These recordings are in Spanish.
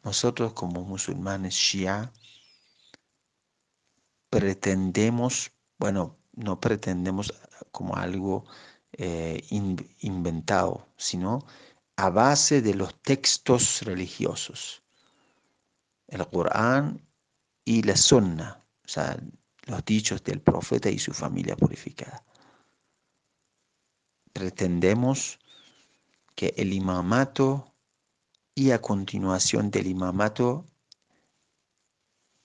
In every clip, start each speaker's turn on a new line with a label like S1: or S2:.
S1: nosotros como musulmanes Shia pretendemos, bueno, no pretendemos como algo inventado, sino a base de los textos religiosos, el Corán y la Sunna, o sea, los dichos del profeta y su familia purificada. Pretendemos que el imamato y a continuación del imamato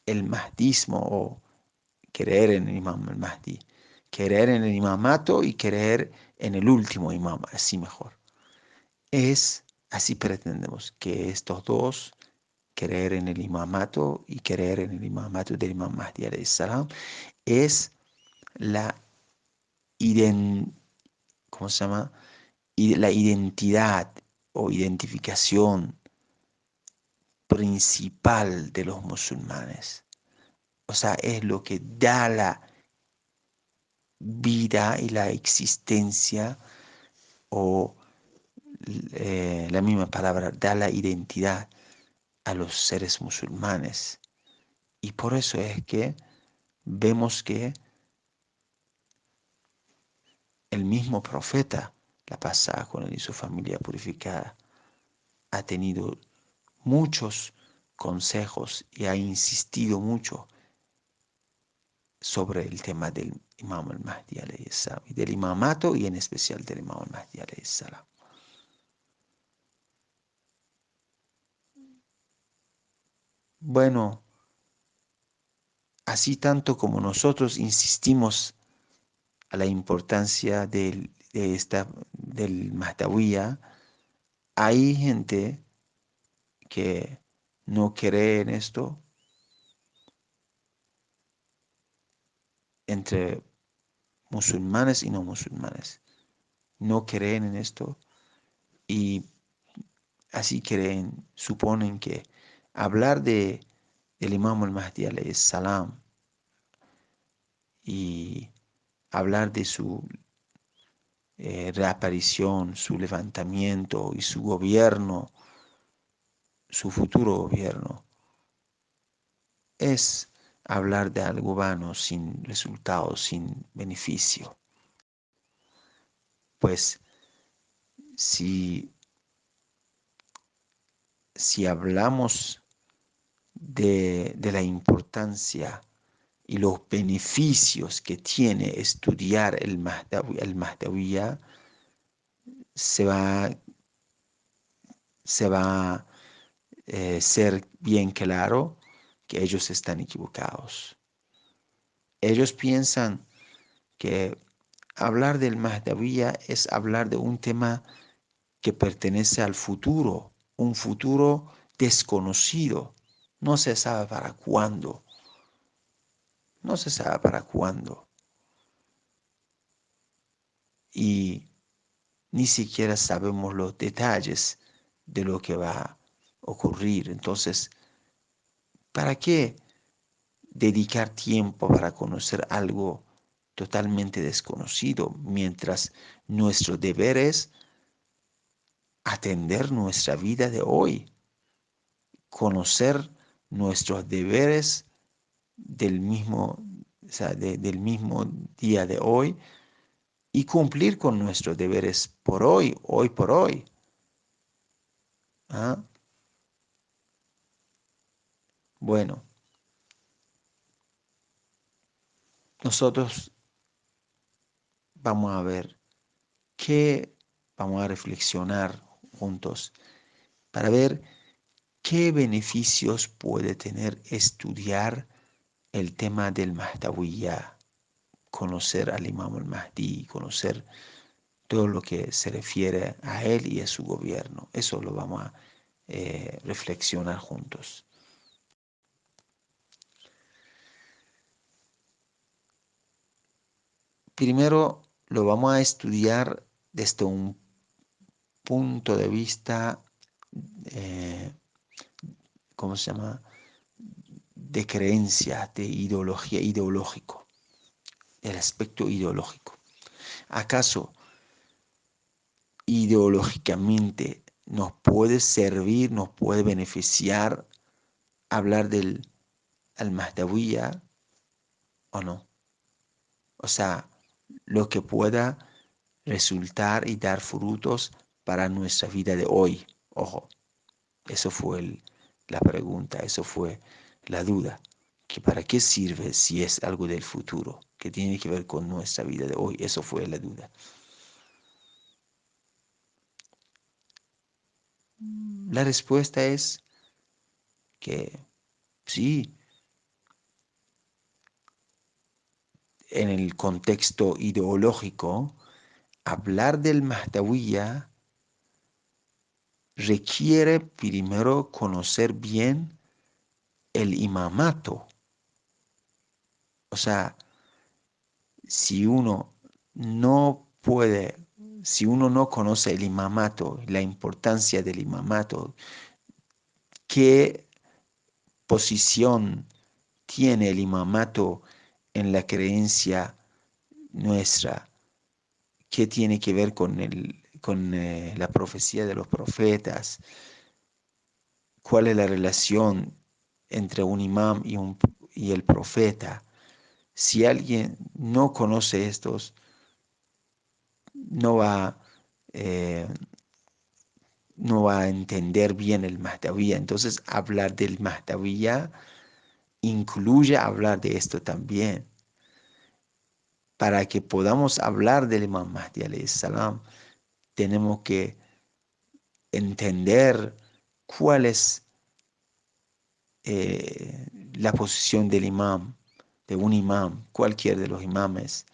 S1: el mahdismo o creer en el imam el Mahdi, creer en el imamato y creer en el último imam, así mejor. Así pretendemos que estos dos, creer en el imamato y creer en el imamato del imam Mahdi alayhi salam, es la ¿cómo se llama? La identidad o identificación principal de los musulmanes. O sea, es lo que da la vida y la existencia o la misma palabra, da la identidad a los seres musulmanes. Y por eso es que vemos que el mismo profeta, la pasada con él y su familia purificada, ha tenido muchos consejos y ha insistido mucho sobre el tema del imam al-Mahdi alayhi salam, y del imamato y en especial del imam al-Mahdi alayhi salam. Bueno, así tanto como nosotros insistimos a la importancia del Mahdawiya, hay gente que no cree en esto, entre musulmanes y no musulmanes. No creen en esto y así creen, suponen que hablar del Imam al-Mahdi alayhi salam y hablar de su reaparición, su levantamiento y su gobierno, su futuro gobierno, es hablar de algo vano, sin resultados, sin beneficio. Pues si, si hablamos de la importancia y los beneficios que tiene estudiar el Mahdawiya, se va, se va a ser bien claro que ellos están equivocados. Ellos piensan que hablar del Mahdawiya es hablar de un tema que pertenece al futuro, un futuro desconocido. No se sabe para cuándo. No se sabe para cuándo. Y ni siquiera sabemos los detalles de lo que va a ocurrir. Entonces, ¿para qué dedicar tiempo para conocer algo totalmente desconocido mientras nuestro deber es atender nuestra vida de hoy, conocer nuestros deberes del mismo, o sea, del mismo día de hoy y cumplir con nuestros deberes por hoy, hoy por hoy? ¿Ah? Bueno, nosotros vamos a ver qué, vamos a reflexionar juntos para ver qué beneficios puede tener estudiar el tema del Mahdawiya, conocer al Imam al-Mahdi, conocer todo lo que se refiere a él y a su gobierno. Eso lo vamos a reflexionar juntos. Primero lo vamos a estudiar desde un punto de vista, eh, ¿cómo se llama? De creencia, de ideología, ideológico, el aspecto ideológico. ¿Acaso ideológicamente nos puede servir, nos puede beneficiar hablar del al-Mahdawiyya o no. O sea, lo que pueda resultar y dar frutos para nuestra vida de hoy. Ojo, eso fue la pregunta, eso fue la duda. ¿Que para qué sirve si es algo del futuro? Que tiene que ver con nuestra vida de hoy. Eso fue la duda. La respuesta es que sí, en el contexto ideológico, hablar del Mahdawiyya requiere primero conocer bien el imamato. O sea, si uno no puede, si uno no conoce el imamato, la importancia del imamato, qué posición tiene el imamato en la creencia nuestra, qué tiene que ver con la profecía de los profetas, cuál es la relación entre un imam y el profeta. Si alguien no conoce estos, no va, eh, no va a entender bien el Mahdawiyya. Entonces, hablar del Mahdawiyya incluye hablar de esto también. Para que podamos hablar del Imam Mahdi alayhi salam, tenemos que entender cuál es la posición del imam, de un imam, cualquier de los imames,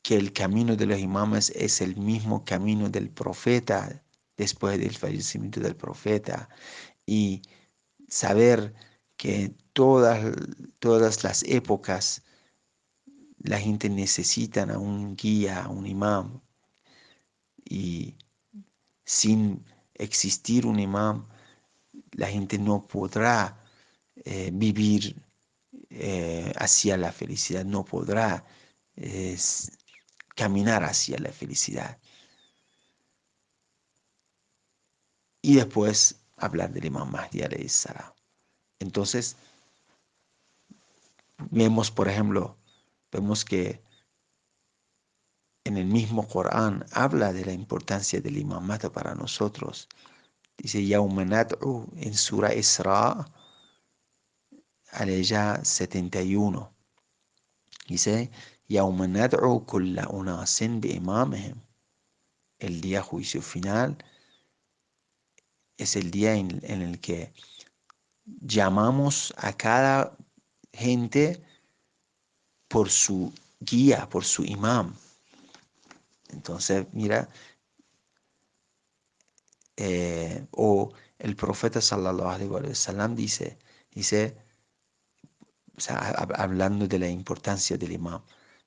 S1: que el camino de los imames es el mismo camino del profeta después del fallecimiento del profeta, y saber que todas las épocas la gente necesita a un guía, a un imam, y sin existir un imam, la gente no podrá vivir hacia la felicidad, no podrá eh, caminar hacia la felicidad. Y después hablar del Imam Mahdi alayhi salam. Entonces, vemos, por ejemplo, vemos que en el mismo Corán habla de la importancia del imamato para nosotros. Dice, Yawma nad'u en Sura Isra, aleya 71. Dice, Yawma nad'u kulla unasin bi imamihim. El día juicio final es el día en el que llamamos a cada gente por su guía, por su imam. Entonces, mira, o el profeta sallallahu alaihi wasallam dice, o sea, hablando de la importancia del imam,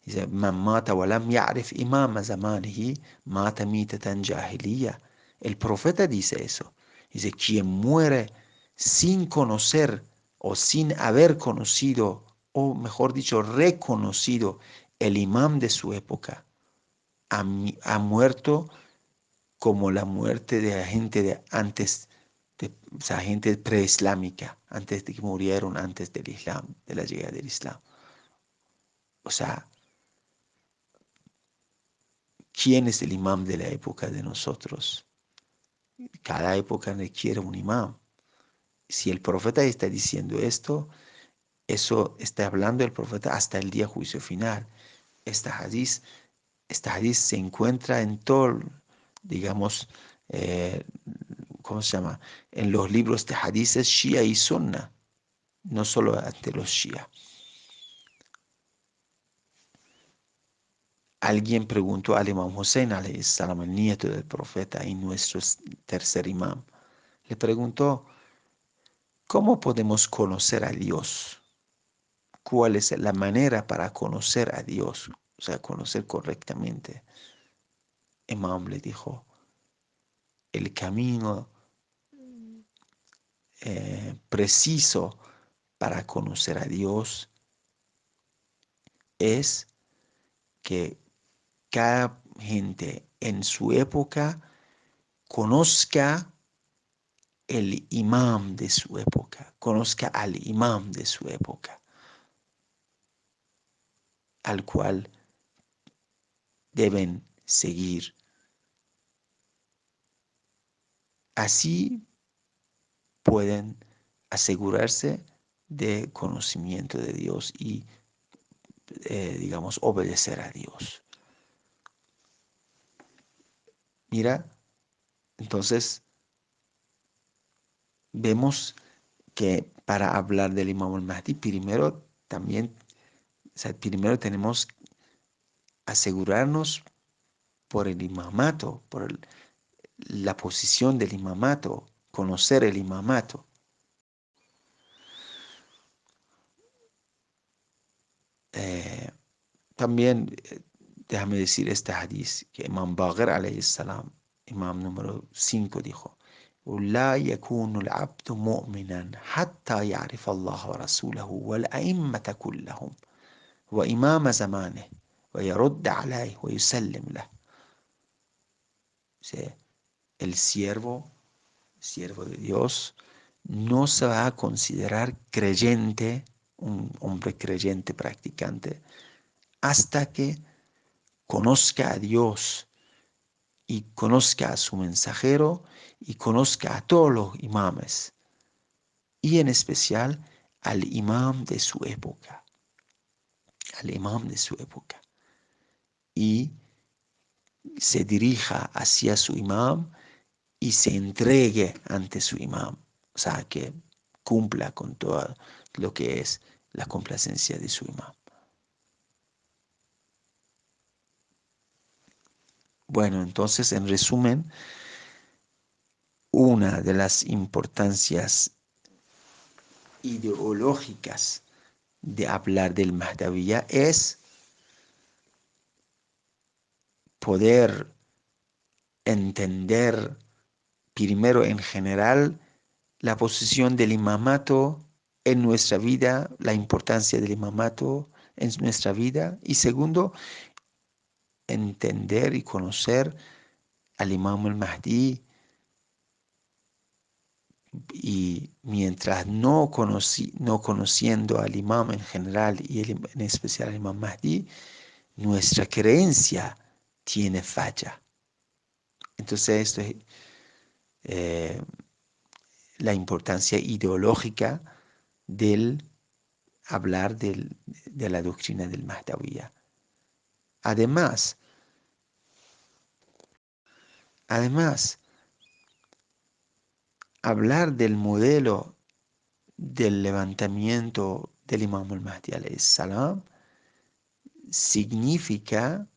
S1: dice, man mata wa lam ya'rif imama zamanihi, mata mitatan jahiliya. El profeta dice eso. Dice, quien muere sin conocer o sin haber conocido, o mejor dicho, reconocido el imam de su época, ha muerto como la muerte de la gente de antes, o sea, gente preislámica, antes de que murieron antes del Islam, de la llegada del Islam. O sea, ¿quién es el imam de la época de nosotros? Cada época requiere un imam. Si el profeta está diciendo esto, eso está hablando el profeta hasta el día juicio final. Esta hadith, esta hadith se encuentra en todo, digamos, eh, ¿cómo se llama? En los libros de hadiths Shia y Sunna, no solo ante los Shia. Alguien preguntó al imam Hussein, alayhi salam, el nieto del profeta y nuestro tercer imam. Le preguntó, ¿cómo podemos conocer a Dios? ¿Cuál es la manera para conocer a Dios? O sea, conocer correctamente. Imam le dijo, el camino preciso para conocer a Dios es que cada gente en su época conozca el imam de su época, conozca al imam de su época, al cual deben seguir. Así pueden asegurarse de conocimiento de Dios y, digamos, obedecer a Dios. Mira, entonces vemos que para hablar del Imam al-Mahdi, primero también, o sea, primero tenemos que asegurarnos por el imamato, la posición del imamato, conocer el imamato. Eh, También déjame decir este hadith que Imam Baqir alayhi salam, Imam número 5 dijo: لا يكون العبد مؤمنا حتى يعرف الله ورسوله والأئمة كلهم وإمام زمانه ويرد عليه ويسلم له. O sea, el siervo de Dios, no se va a considerar creyente, un hombre creyente practicante, hasta que conozca a Dios y conozca a su mensajero y conozca a todos los imames y en especial al imam de su época, al imam de su época, y se dirija hacia su imam y se entregue ante su imam, o sea, que cumpla con todo lo que es la complacencia de su imam. Bueno, entonces, en resumen, una de las importancias ideológicas de hablar del Mahdaviya es poder entender primero en general la posición del imamato en nuestra vida, la importancia del imamato en nuestra vida, y segundo, entender y conocer al Imam al-Mahdi, y mientras no conociendo al imam en general y en especial al Imam Mahdi, nuestra creencia tiene falla. Entonces esto es la importancia ideológica del hablar de la doctrina del Mahdawiya. Además, además, hablar del modelo del levantamiento del Imam al-Mahdi alayhi salam significa,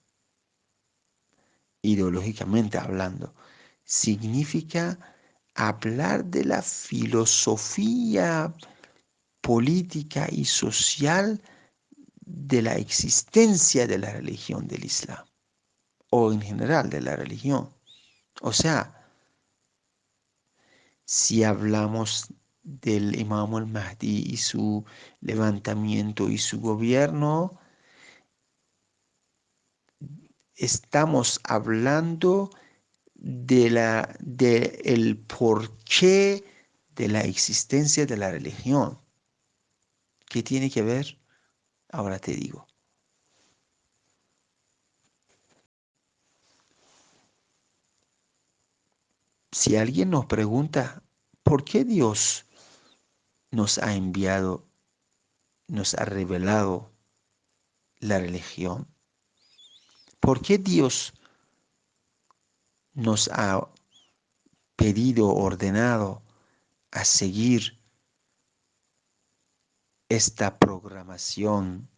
S1: ideológicamente hablando, significa hablar de la filosofía política y social de la existencia de la religión del Islam, o en general de la religión. O sea, si hablamos del Imam al-Mahdi y su levantamiento y su gobierno, estamos hablando de el porqué de la existencia de la religión. ¿Qué tiene que ver? Ahora te digo. Si alguien nos pregunta, ¿por qué Dios nos ha enviado, nos ha revelado la religión? ¿Por qué Dios nos ha pedido, ordenado a seguir esta programación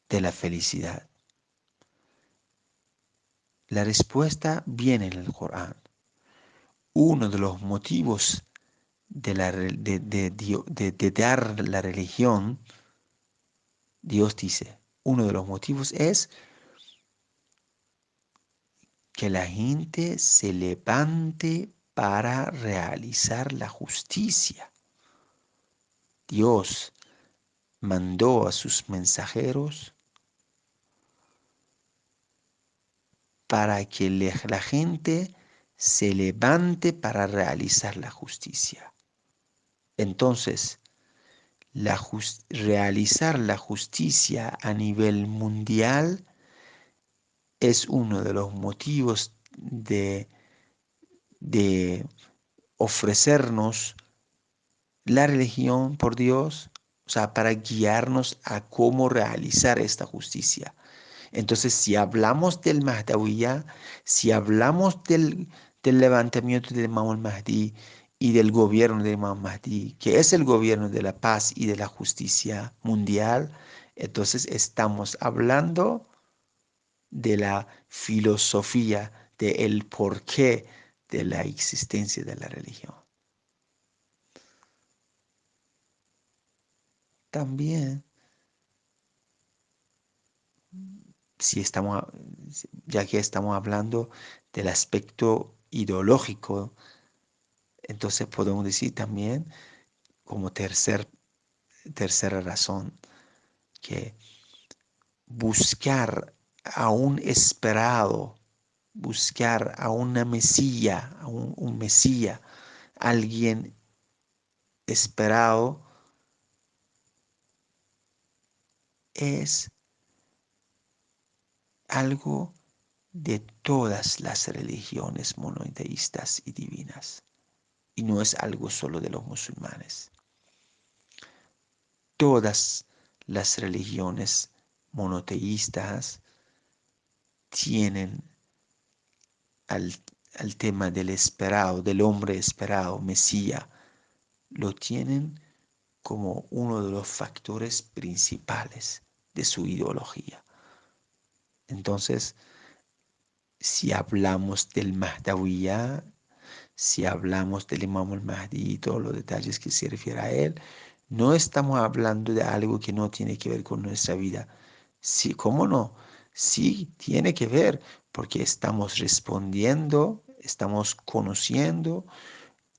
S1: de la felicidad? La respuesta viene en el Corán. Uno de los motivos de dar la religión, Dios dice, uno de los motivos es que la gente se levante para realizar la justicia. Dios mandó a sus mensajeros para que la gente se levante para realizar la justicia. Entonces, realizar la justicia a nivel mundial es uno de los motivos de ofrecernos la religión por Dios, o sea, para guiarnos a cómo realizar esta justicia. Entonces, si hablamos del Mahdawiya, si hablamos del levantamiento de Imam al-Mahdi y del gobierno de Imam Mahdi, que es el gobierno de la paz y de la justicia mundial, entonces estamos hablando de la filosofía, del porqué de la existencia de la religión. También, si estamos, ya que estamos hablando del aspecto ideológico, entonces podemos decir también como tercera razón que buscar a un esperado, buscar a una mesía, un mesía, alguien esperado, es algo de todas las religiones monoteístas y divinas. Y no es algo solo de los musulmanes. Todas las religiones monoteístas tienen al, al tema del esperado, del hombre esperado, Mesías, lo tienen como uno de los factores principales de su ideología. Entonces, si hablamos del Mahdawiya, si hablamos del Imam al-Mahdi y todos los detalles que se refiere a él, no estamos hablando de algo que no tiene que ver con nuestra vida. Sí, ¿cómo no? Sí, tiene que ver, porque estamos respondiendo, estamos conociendo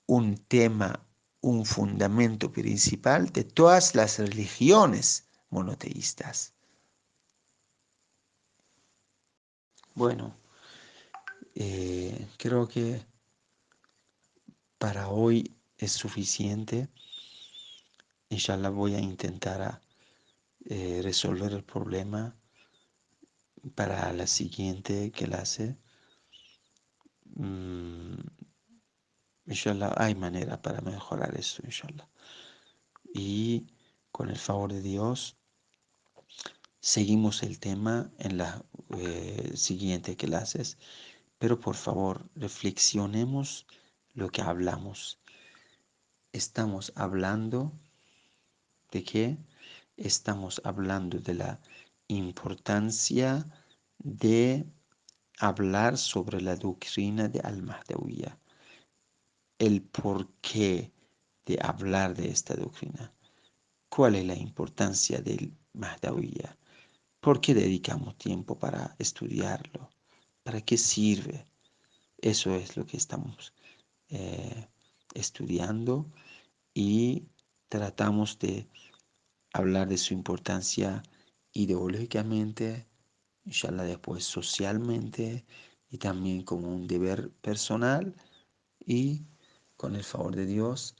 S1: un tema, un fundamento principal de todas las religiones monoteístas. Bueno, creo que para hoy es suficiente. Inshallah voy a intentar resolver el problema para la siguiente clase. Mm, inshallah hay manera para mejorar eso, inshallah. Y con el favor de Dios, seguimos el tema en las siguientes clases, pero por favor, reflexionemos lo que hablamos. Estamos hablando de qué? Estamos hablando de la importancia de hablar sobre la doctrina de Al-Mahdawiya, el porqué de hablar de esta doctrina. ¿Cuál es la importancia del Mahdawiya? ¿Por qué dedicamos tiempo para estudiarlo? ¿Para qué sirve? Eso es lo que estamos eh, estudiando y tratamos de hablar de su importancia ideológicamente, inshallah después socialmente y también como un deber personal y con el favor de Dios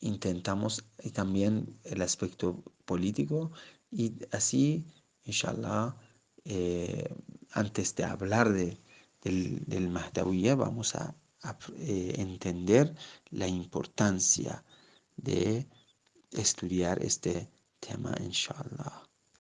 S1: intentamos y también el aspecto político y así, inshallah, antes de hablar del Mahdawiya vamos a entender la importancia de estudiar este tema, inshallah.